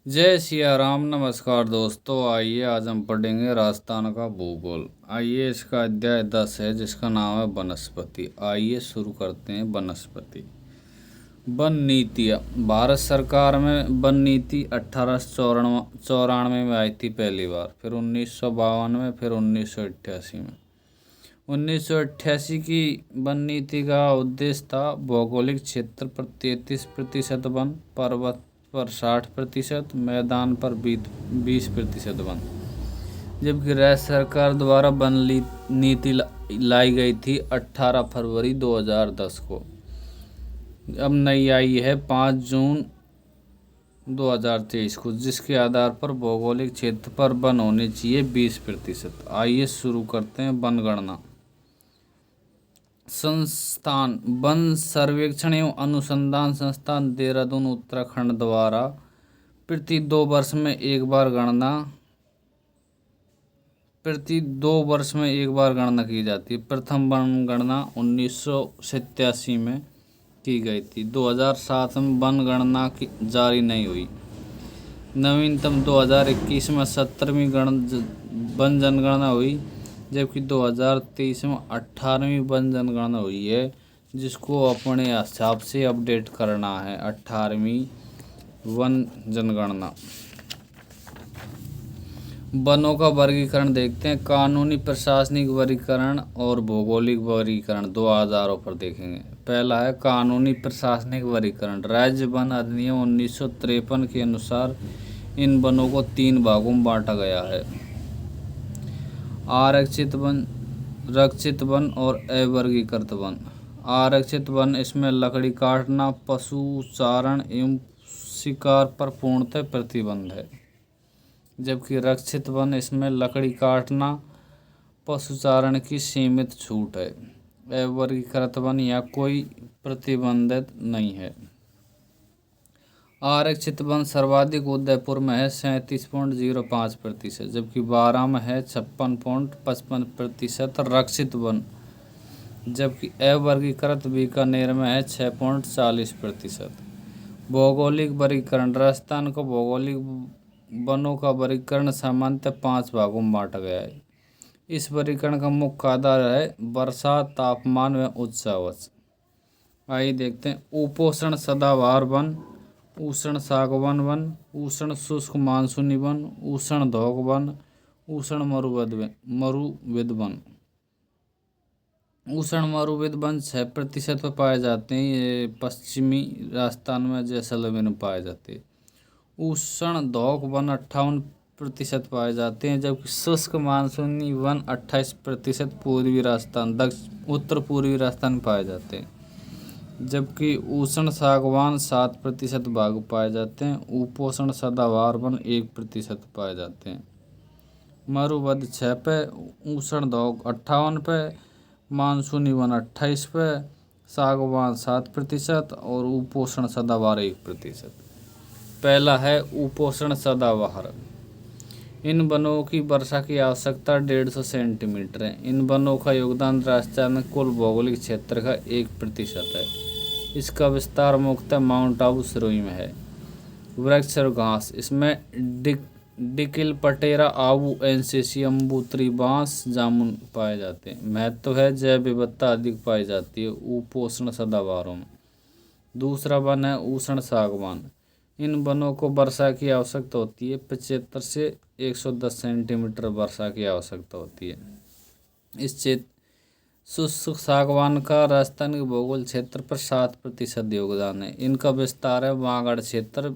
जय सिया राम। नमस्कार दोस्तों, आइए आज हम पढ़ेंगे राजस्थान का भूगोल। आइए, इसका अध्याय 10 है जिसका नाम है वनस्पति। आइए शुरू करते हैं। वनस्पति वन नीतियाँ। भारत सरकार में वन नीति 1894 में आई थी पहली बार, फिर 1952 में, फिर 1988 में। 1988 की वन नीति का उद्देश्य था भौगोलिक क्षेत्र पर 33% वन, पर्वत पर 60%, मैदान पर 20% वन। जबकि राज्य सरकार द्वारा वन नीति लाई गई थी 18 फरवरी 2010 को। अब नई आई है 5 जून 2023 को, जिसके आधार पर भौगोलिक क्षेत्र पर वन होने चाहिए 20%। आइए शुरू करते हैं वन गणना। संस्थान वन सर्वेक्षण एवं अनुसंधान संस्थान देहरादून उत्तराखंड द्वारा प्रति 2 वर्ष में एक बार गणना की जाती है। प्रथम वन गणना 1987 में की गई थी। 2007 में वन गणना की जारी नहीं हुई। नवीनतम 2021 में 17वीं वन जनगणना हुई, जबकि 2023 में 18वीं वन जनगणना हुई है, जिसको अपने हिसाब से अपडेट करना है। 18वीं वन जनगणना। वनों का वर्गीकरण देखते हैं। कानूनी प्रशासनिक वर्गीकरण और भौगोलिक वर्गीकरण दो आधारों पर देखेंगे। पहला है कानूनी प्रशासनिक वर्गीकरण। राज्य वन अधिनियम 1953 के अनुसार इन वनों को 3 भागों में बांटा गया है: आरक्षित वन, रक्षित वन और अवर्गीकृत वन। आरक्षित वन, इसमें लकड़ी काटना, पशु चारण एवं शिकार पर पूर्णतः प्रतिबंध है। जबकि रक्षित वन, इसमें लकड़ी काटना, पशुचारण की सीमित छूट है। अवर्गीकृत वन या कोई प्रतिबंधित नहीं है। आरक्षित वन सर्वाधिक उदयपुर में है 37.05%, जबकि बारां में है 56.55%। रक्षित वन, जबकि अवर्गीकृत बीकानेर में है 6.40%। भौगोलिक वर्गीकरण। राजस्थान को भौगोलिक वनों का वर्गीकरण सामान्यतः 5 भागों में बांटा गया है। इस वर्गीकरण का मुख्य आधार है वर्षा, तापमान व उच्चावच। आइए देखते हैं। उपोष्ण सदाबहार वन, उष्ण सागवान वन, उष्ण शुष्क मानसूनी वन, उष्ण धौक वन, उष्ण मरुविद वन। उष्ण मरुविद वन 6% पर पाए जाते हैं। ये पश्चिमी राजस्थान में जैसलमेर में पाए जाते हैं। उष्ण धौक वन 58% पाए जाते हैं, जबकि शुष्क मानसूनी वन 28% पूर्वी राजस्थान, उत्तर पूर्वी राजस्थान में पाए जाते हैं। जबकि उष्ण सागवान 7% भाग पाए जाते हैं। उपोष्ण सदाबहार वन 1% पाए जाते हैं। मरुवध 6 पे, उष्ण धौक 58 पे, मानसूनी वन 28 पे, सागवान 7% और उपोष्ण सदाबहार 1%। पहला है उपोष्ण सदाबहार। इन वनों की वर्षा की आवश्यकता 150 सेंटीमीटर है। इन वनों का योगदान राजस्थान में कुल भौगोलिक क्षेत्र का 1% है। इसका विस्तार मुख्यतः माउंट आबू सिरोही में है। वृक्ष और घास, इसमें डिकिल, पटेरा, आबू, एनसीसी, अम्बूत्री, बांस, जामुन पाए जाते हैं। महत्व है जैव विविधता अधिक पाई जाती है उपोष्ण सदाबहारों में। दूसरा वन है उष्ण सागवान। इन वनों को वर्षा की आवश्यकता होती है 75 से 110 सेंटीमीटर वर्षा की आवश्यकता होती है। इस शुष्क सागवान का राजस्थान के भौगोल क्षेत्र पर 7% योगदान है। इनका विस्तार है वागड़ क्षेत्र,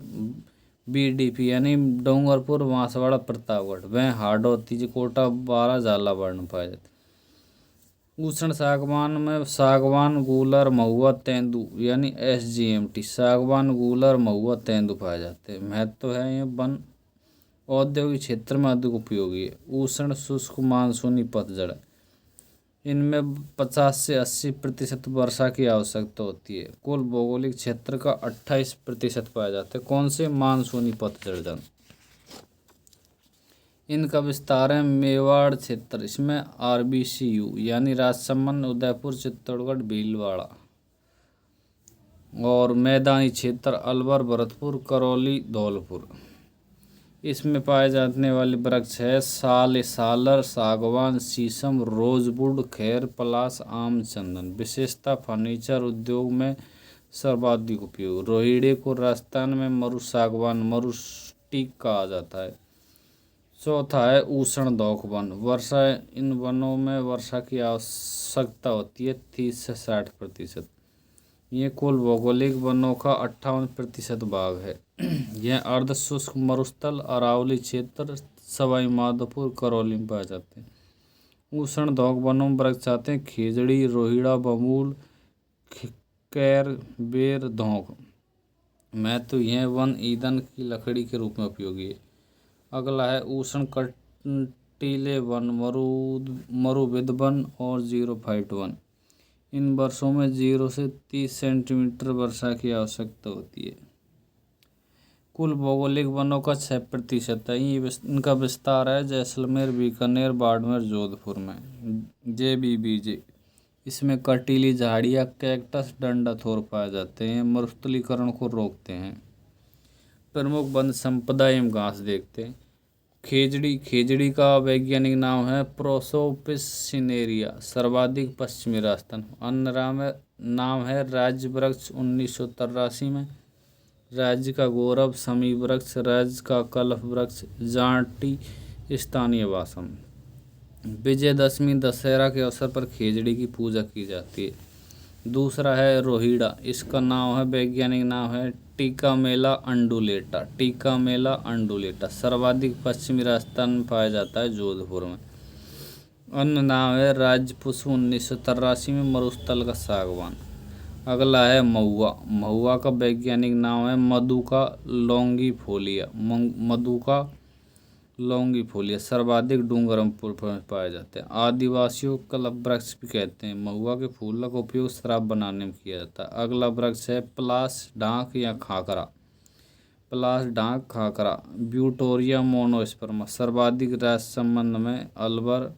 BDP यानी डूंगरपुर, बांसवाड़ा, प्रतापगढ़, वह हाड़ौती, कोटा, बारा, झालावाड़ में पाए जाते। उष्ण सागवान में सागवान, गूलर, महुआ, तेंदू यानी SGMT, सागवान, गूलर, महुआ, तेंदू पाए जाते हैं। महत्व है ये वन औद्योगिक क्षेत्र में अधिक उपयोगी है। उष्ण शुष्क मानसूनी पतझड़, इनमें 50 से 80% वर्षा की आवश्यकता होती है। कुल भौगोलिक क्षेत्र का 28% पाए जाते हैं। कौन से? मानसूनी पतझड़। इनका विस्तार है मेवाड़ क्षेत्र, इसमें RBCU यानी राजसमंद, उदयपुर, चित्तौड़गढ़, भीलवाड़ा। और मैदानी क्षेत्र अलवर, भरतपुर, करौली, धौलपुर। इसमें पाए जाने वाले वृक्ष है साल, सालर, सागवान, शीशम, रोजवुड, खैर, पलाश, आम, चंदन। विशेषता फर्नीचर उद्योग में सर्वाधिक उपयोग। रोहिड़े को राजस्थान में मरु सागवान, मरु टीक कहा जाता है। चौथा है उष्ण दोक वन। वर्षा, इन वनों में वर्षा की आवश्यकता होती है 30 से 60%। ये कुल भौगोलिक वनों का 58% भाग है। यह अर्ध शुष्क मरुस्थल अरावली क्षेत्र सवाई माधोपुर करौली में पाए जाते हैं। उष्ण दोक वनों में वृक्ष आते हैं खेजड़ी, रोहिड़ा, बबूल, कैर, बेर, धौंक। महत्व यह वन ईंधन की लकड़ी के रूप में उपयोगी है। अगला है उष्ण कटिले वन, मरुविद वन और जीरोफाइट वन। इन वर्षों में 0 से 30 सेंटीमीटर वर्षा की आवश्यकता होती है। कुल भौगोलिक वनों का 6% है। इनका विस्तार है जैसलमेर, बीकानेर, बाड़मेर, जोधपुर में। JBBJ। इसमें कटीली झाड़ियाँ, कैक्टस, डंडाथोर पाए जाते हैं। मरुस्थलीकरण को रोकते हैं। प्रमुख वन संपदा एवं घास देखते हैं। खेजड़ी का वैज्ञानिक नाम है प्रोसोपिस सिनेरिया, सर्वाधिक पश्चिमी राजस्थान। अन्य नाम है राज्य वृक्ष 1983 में। राज्य का गौरव समी वृक्ष, राज्य का कलफ वृक्ष जाटी स्थानीय वासम। विजयदशमी दशहरा के अवसर पर खेजड़ी की पूजा की जाती है। दूसरा है रोहिड़ा। इसका नाम है वैज्ञानिक नाम है टिकामेला अंडुलेटा, टिकामेला अंडुलेटा। सर्वाधिक पश्चिमी राजस्थान में पाया जाता है, जोधपुर में। अन्य नाम है राज्य पुष्प 1983 में मरुस्थल का सागवान। अगला है महुआ। महुआ का वैज्ञानिक नाम है मधुका लॉन्गिफोलिया, मधुका लॉन्गिफोलिया। सर्वाधिक डूंगरपुर में पाए जाते हैं। आदिवासियों कल्प वृक्ष भी कहते हैं। महुआ के फूलों का उपयोग शराब बनाने में किया जाता है। अगला वृक्ष है पलाश, डांक या खाकरा। पलाश, डांक, खाकरा। ब्यूटोरिया मोनोस्पर्मा। सर्वाधिक राजसमंद में अलवर,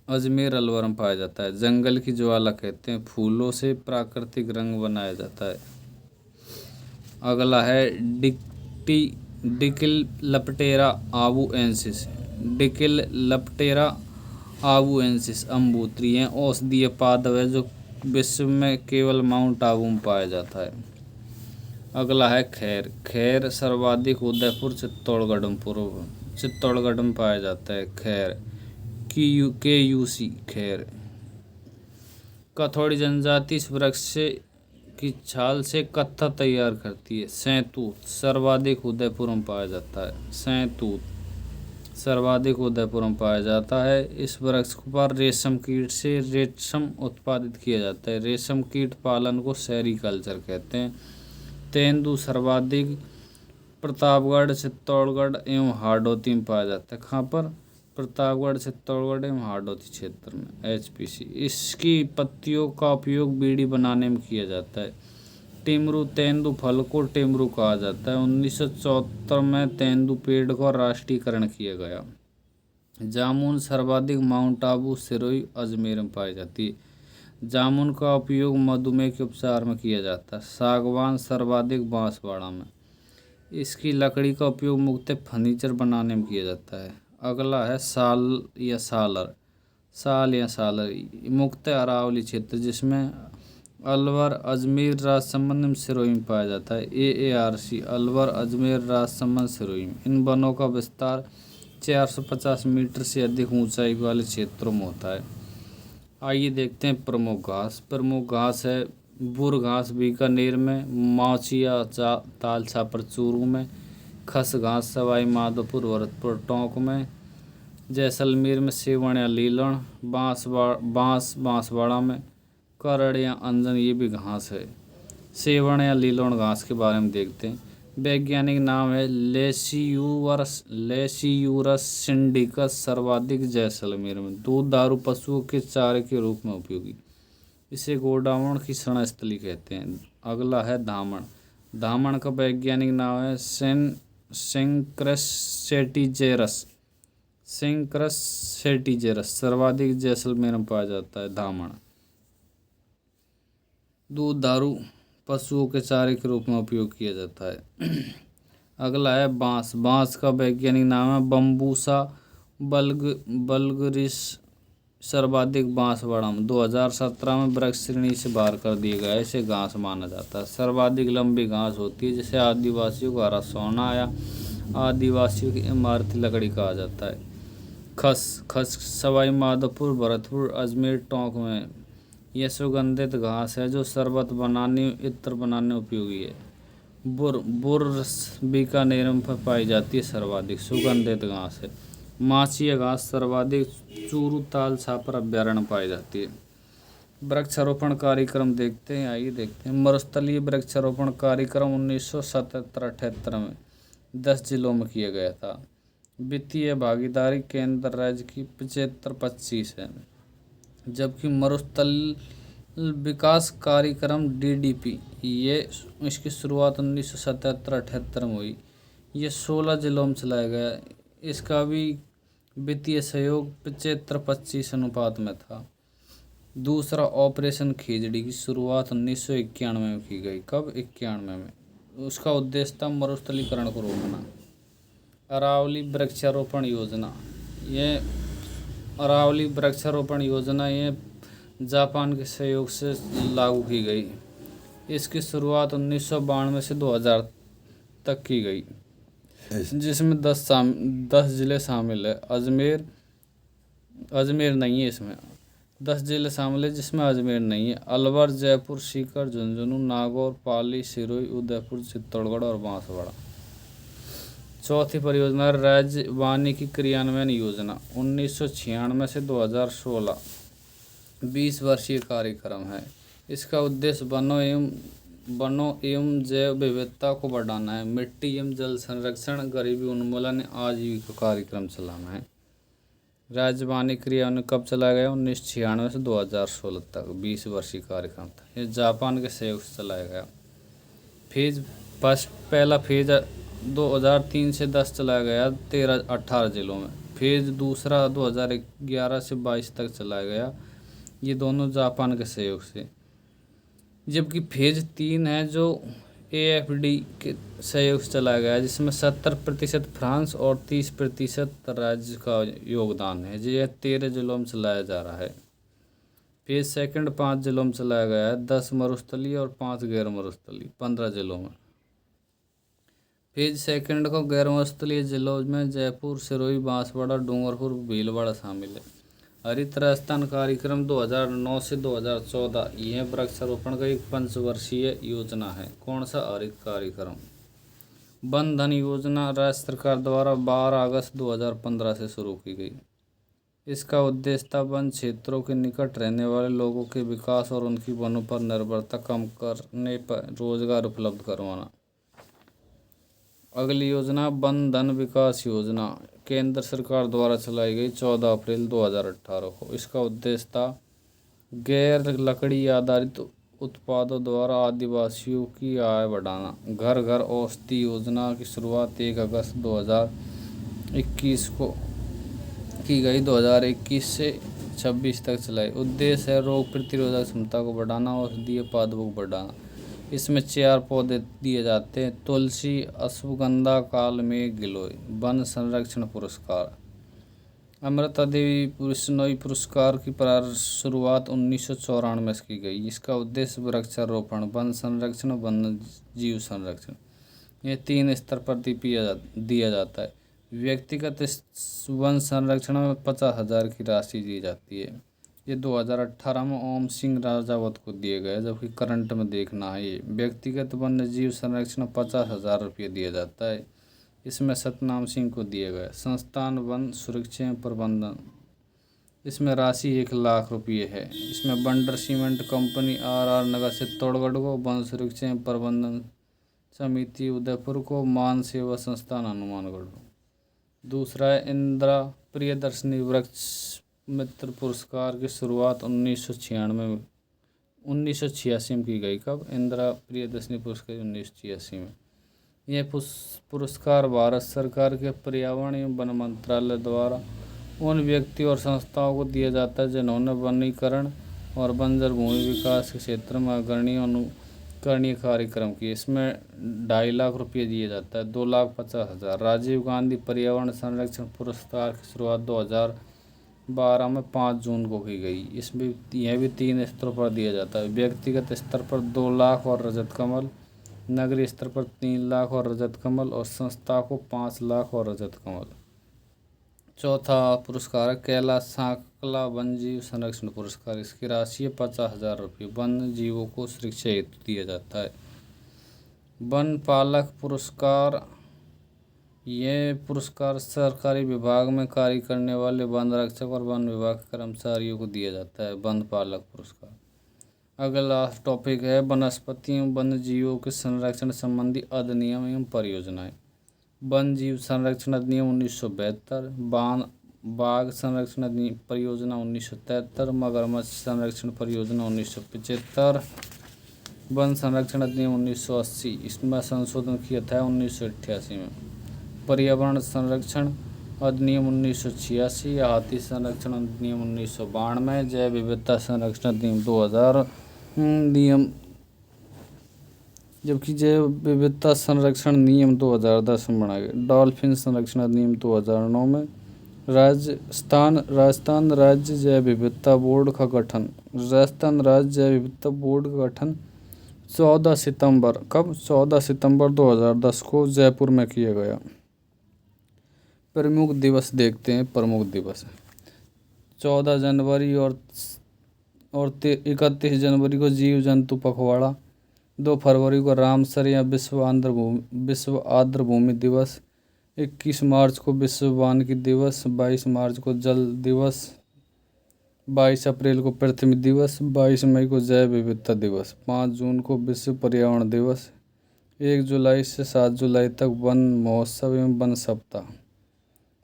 अजमेर, अलवर में पाया जाता है। जंगल की ज्वाला कहते हैं। फूलों से प्राकृतिक रंग बनाया जाता है। अगला है डिकिलप्टेरा आबुएंसिस। डिकिलप्टेरा आबुएंसिस अम्बूत्री है औषधीय पादप है जो विश्व में केवल माउंट आबू में पाया जाता है। अगला है खैर। खैर सर्वाधिक उदयपुर, चित्तौड़गढ़ में पाया जाता है। खैर KUC खैर। कथौड़ी जनजाति इस वृक्ष की छाल से कत्था तैयार करती है। सैतूत सर्वाधिक उदयपुर में पाया जाता है। सैतूत सर्वाधिक उदयपुर में पाया जाता है। इस वृक्ष पर रेशम कीट से रेशम उत्पादित किया जाता है। रेशम कीट पालन को सेरीकल्चर कहते हैं। तेंदू सर्वाधिक प्रतापगढ़, चित्तौड़गढ़ एवं हाडोती में पाया जाता है। कहाँ पर? प्रतापगढ़, चित्तौड़गढ़ एवं हाडोती क्षेत्र में HPC। इसकी पत्तियों का उपयोग बीड़ी बनाने में किया जाता है। टिमरू तेंदू फल को टिमरू कहा जाता है। 1974 में तेंदू पेड़ का राष्ट्रीयकरण किया गया। जामुन सर्वाधिक माउंट आबू, सिरोही, अजमेर में पाई जाती है। जामुन का उपयोग मधुमेह के उपचार में किया जाता है। सागवान सर्वाधिक बांसवाड़ा में। इसकी लकड़ी का उपयोग मुख्यतः फर्नीचर बनाने में किया जाता है। अगला है साल या सालर। साल या सालर मुख्यतः अरावली क्षेत्र जिसमें अलवर, अजमेर, राजसमंद में, सिरोही में पाया जाता है। AARC अलवर, अजमेर, राजसमंद, सिरोही में। इन वनों का विस्तार 450 मीटर से अधिक ऊंचाई वाले क्षेत्रों में होता है। आइए देखते हैं प्रमुख घास। प्रमुख घास है बुर घास बीकानेर में, माचिया ताल छापर चूरू में, खस घास सवाई माधोपुर भरतपुर टोंक में, जैसलमेर में सेवण या लीलण, बांसवाड़ा में, करड़ या अंजन ये भी घास है। सेवण या लीलण घास के बारे में देखते हैं। वैज्ञानिक नाम है लेसियूरस सिंडिकस। सर्वाधिक जैसलमेर में। दूधारू पशुओं के चारे के रूप में उपयोगी। इसे गोडाउन की शरणस्थली कहते हैं। अगला है धामण। धामण का वैज्ञानिक नाम है सिंक्रस सेटिजेरस। सर्वाधिक जैसलमेर में पाया जाता है धामण। दूधारू पशुओं के चारे के रूप में उपयोग किया जाता है। अगला है बांस। बांस का वैज्ञानिक नाम है बम्बूसा बल्गरिस। सर्वाधिक बांस वर्णम 2017 में वृक्ष श्रेणी से बाहर कर दिया गया है, इसे घास माना जाता है। सर्वाधिक लंबी घास होती है जिसे आदिवासियों का हरा सोना या आदिवासियों की इमारती लकड़ी कहा जाता है। खस खस सवाई माधोपुर, भरतपुर, अजमेर, टोंक में यह सुगंधित घास है जो शरबत बनाने, इत्र बनाने उपयोगी है। बुर बीकानेर में पाई जाती है, सर्वाधिक सुगंधित घास है। माचिया घास सर्वाधिक चूरू, ताल, छापर अभ्यारण्य पाई जाती है। वृक्षारोपण कार्यक्रम देखते हैं, आइए देखते हैं। मरुस्थलीय वृक्षारोपण कार्यक्रम 1977-78 में 10 जिलों में किया गया था। वित्तीय भागीदारी केंद्र राज्य की 75-25 है, जबकि मरुस्थल विकास कार्यक्रम DDP ये इसकी शुरुआत 1977-78 में हुई। ये 16 जिलों में चलाया गया। इसका भी वित्तीय सहयोग 75-25 अनुपात में था। दूसरा ऑपरेशन खिचड़ी की शुरुआत 1991 में की गई। कब? 91 में। उसका उद्देश्य था मरुस्थलीकरण को रोकना। अरावली वृक्षारोपण योजना, ये अरावली वृक्षारोपण योजना ये जापान के सहयोग से लागू की गई। इसकी शुरुआत 1992 से 2000 तक की गई, जिसमें 10 जिले शामिल है। अजमेर नहीं है इसमें। 10 जिले शामिल है जिसमें अजमेर नहीं है। अलवर, जयपुर, सीकर, झुंझुनू, नागौर, पाली, सिरोही, उदयपुर, चित्तौड़गढ़ और बांसवाड़ा। चौथी परियोजना राज्य वानिकी क्रियान्वयन योजना 1996 से 2016, 20 वर्षीय कार्यक्रम है। इसका उद्देश्य वनों एवं जैव विविधता को बढ़ाना है। मिट्टी एवं जल संरक्षण, गरीबी उन्मूलन, आजीविका कार्यक्रम चलाना है। राज्य वानिकी क्रियान्वयन कब चलाया गया? 1996 से 2016 तक, 20 वर्षीय कार्यक्रम था। ये जापान के सहयोग से चलाया गया। पहला फेज 2003 से 10 चलाया गया 18 जिलों में। फेज दूसरा 2011 से 22 तक चलाया गया, ये दोनों जापान के सहयोग से। जबकि फेज 3 है जो AFD के सहयोग से चलाया गया है, जिसमें 70% फ्रांस और 30% राज्य का योगदान है। यह 13 जिलों में चलाया जा रहा है। फेज सेकंड 5 जिलों में चलाया गया है, 10 मरुस्थलीय और 5 गैर मरुस्थलीय, 15 जिलों में। फेज सेकंड को गैर मरुस्थलीय जिलों में जयपुर, सिरोही, बांसवाड़ा, डूंगरपुर, भीलवाड़ा शामिल है। हरित राजस्थान कार्यक्रम 2009 से 2014 यह वृक्षारोपण का एक पंचवर्षीय योजना है। कौन सा हरित कार्यक्रम? वन धन योजना राज्य सरकार द्वारा 12 अगस्त 2015 से शुरू की गई। इसका उद्देश्य था वन क्षेत्रों के निकट रहने वाले लोगों के विकास और उनकी वनों पर निर्भरता कम करने पर रोजगार उपलब्ध करवाना। अगली योजना वन धन विकास योजना केंद्र सरकार द्वारा चलाई गई 14 अप्रैल 2018 को। इसका उद्देश्य था गैर लकड़ी आधारित उत्पादों द्वारा आदिवासियों की आय बढ़ाना। घर घर औषधि योजना की शुरुआत 1 अगस्त 2021 को की गई, 2021 से 26 तक चलाई। उद्देश्य है रोग प्रतिरोधक क्षमता को बढ़ाना, औषधीय पादपों को बढ़ाना। इसमें 4 पौधे दिए जाते हैं: तुलसी, अश्वगंधा, कालमेघ, गिलोय। वन संरक्षण पुरस्कार अमृता देवी बिश्नोई पुरस्कार की शुरुआत 1994 में की गई। इसका उद्देश्य वृक्षारोपण, वन संरक्षण, वन जीव संरक्षण, ये 3 स्तर पर दिया जाता है। व्यक्तिगत वन संरक्षण में 50,000 की राशि दी जाती है। ये 2018 में ओम सिंह राजावत को दिए गए, जबकि करंट में देखना है। ये व्यक्तिगत वन्य जीव संरक्षण 50,000 रुपये दिया जाता है, इसमें सतनाम सिंह को दिए गए। संस्थान वन सुरक्षा एवं प्रबंधन, इसमें राशि 1 लाख रुपये है। इसमें बंडर सीमेंट कंपनी RR नगर चित्तौड़गढ़ को, वन सुरक्षा एवं प्रबंधन समिति उदयपुर को, मान सेवा संस्थान हनुमानगढ़ को। दूसरा है इंदिरा प्रियदर्शनी वृक्ष मित्र पुरस्कार की शुरुआत 1986 में की गई। कब? इंदिरा प्रियदर्शनी पुरस्कार 1986 में। यह पुरस्कार भारत सरकार के पर्यावरण एवं वन मंत्रालय द्वारा उन व्यक्तियों और संस्थाओं को दिया जाता है जिन्होंने वनीकरण और बंजर भूमि विकास के क्षेत्र में अग्रणी अनुकरणीय कार्यक्रम की, इसमें 2.5 लाख रुपये दिए जाता है, 2,50,000। राजीव गांधी पर्यावरण संरक्षण पुरस्कार की शुरुआत 2012 में 5 जून को की गई। इसमें यह भी 3 स्तरों पर दिया जाता है। व्यक्तिगत स्तर पर 2 लाख और रजत कमल, नगरीय स्तर पर 3 लाख और रजत कमल, और संस्था को 5 लाख और रजत कमल। चौथा पुरस्कार है कैलाश सांकला वन जीव संरक्षण पुरस्कार। इसकी राशि है 50,000 रुपये। वन जीवों को सुरक्षा हेतु दिया जाता है। वन पालक पुरस्कार, यह पुरस्कार सरकारी विभाग में कार्य करने वाले वन रक्षक और वन विभाग के कर्मचारियों को दिया जाता है, वन पालक पुरस्कार। अगला टॉपिक है वनस्पति एवं वन्य जीवों के संरक्षण संबंधी अधिनियम एवं परियोजनाएं। वन जीव संरक्षण अधिनियम 1972, बाघ संरक्षण परियोजना 1973, मगरमच्छ संरक्षण परियोजना 1975, वन संरक्षण अधिनियम 1980, इसमें संशोधन किया था 1988 में। पर्यावरण संरक्षण अधिनियम 1986, हाथी संरक्षण अधिनियम 1992, जैव विविधता संरक्षण अधिनियम 2000 नियम, जबकि जैव विविधता संरक्षण नियम 2010 में बनाया गया। डॉल्फिन संरक्षण अधिनियम 2009 में। राजस्थान राज्य जैव विविधता बोर्ड का गठन। राजस्थान राज्य जैव विविधता बोर्ड का गठन 14 सितंबर 2010 को जयपुर में किया गया। प्रमुख दिवस देखते हैं। प्रमुख दिवस 14 जनवरी और 31 जनवरी को जीव जंतु पखवाड़ा। 2 फरवरी को रामसर या विश्व आर्द्रभूमि दिवस। 21 मार्च को विश्व वानिकी दिवस। 22 मार्च को जल दिवस। 22 अप्रैल को पृथ्वी दिवस। 22 मई को जैव विविधता दिवस। 5 जून को विश्व पर्यावरण दिवस। 1 जुलाई से 7 जुलाई तक वन महोत्सव एवं वन सप्ताह।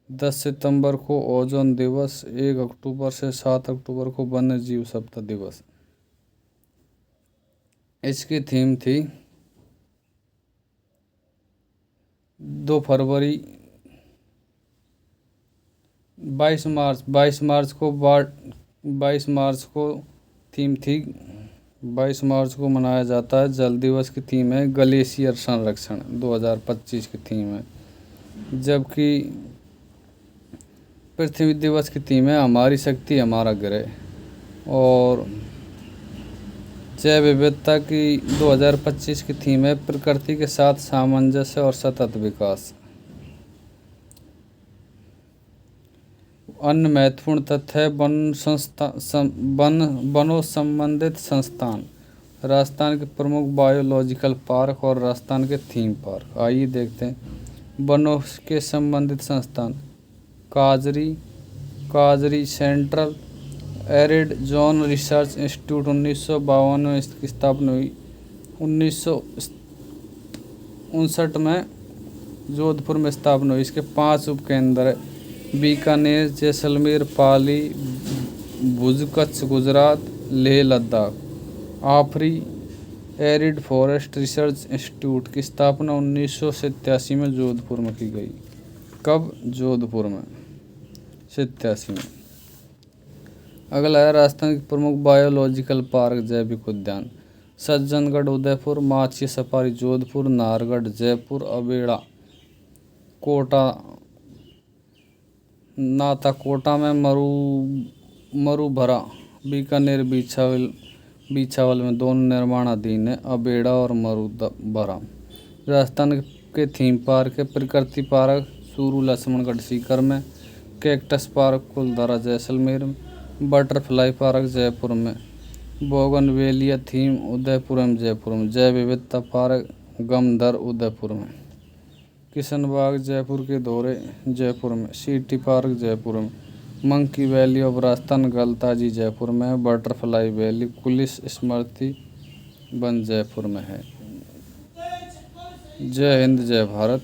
10 सितंबर को ओजोन दिवस। 1 अक्टूबर से 7 अक्टूबर को वन्य जीव सप्ताह दिवस। इसकी थीम थी 2 फरवरी 22 मार्च को थीम थी 22 मार्च को मनाया जाता है। जल दिवस की थीम है ग्लेशियर संरक्षण 2025 की थीम है। जबकि पृथ्वी दिवस की थीम है हमारी शक्ति हमारा ग्रह। और जैव विविधता की 2025 की थीम है प्रकृति के साथ सामंजस्य और सतत विकास। अन्य महत्वपूर्ण तथ्य है वनों संबंधित संस्थान। राजस्थान के प्रमुख बायोलॉजिकल पार्क और राजस्थान के थीम पार्क। आइए देखते हैं वनों के संबंधित संस्थान। काजरी central arid zone research institute 1952 में इसकी स्थापना हुई। 1959 में जोधपुर में स्थापना हुई। इसके 5 उपकेंद्र है बीकानेर, जैसलमेर, पाली, भुज कच्छ गुजरात, लेह लद्दाख। आफरी एरिड फॉरेस्ट रिसर्च इंस्टीट्यूट की स्थापना 1987 में जोधपुर में की गई। कब? जोधपुर में 87 में। अगला है राजस्थान के प्रमुख बायोलॉजिकल पार्क जैविक उद्यान। सज्जनगढ़ उदयपुर, माछी सफारी जोधपुर, नाहरगढ़ जयपुर, अबेड़ा कोटा नाता कोटा में मरुभरा, बीकानेर बीछावल में दोनों निर्माणाधीन है, अबेड़ा और मरुभरा। राजस्थान के थीम पार्क है प्रकृति पार्क सूरू लक्ष्मणगढ़ सीकर में, कैक्टस पार्क कुलधारा जैसलमेर में, बटरफ्लाई पार्क जयपुर में, बोगनवेलिया थीम उदयपुर एवं जयपुर में, जैव विविधता पार्क गमधर उदयपुर में, किशनबाग जयपुर के दौरे जयपुर में, सिटी पार्क जयपुर में, monkey valley of Rajasthan Galtaji Jaipur में है, बटरफ्लाई वैली पुलिस स्मृति वन जयपुर में है। जय हिंद जय भारत।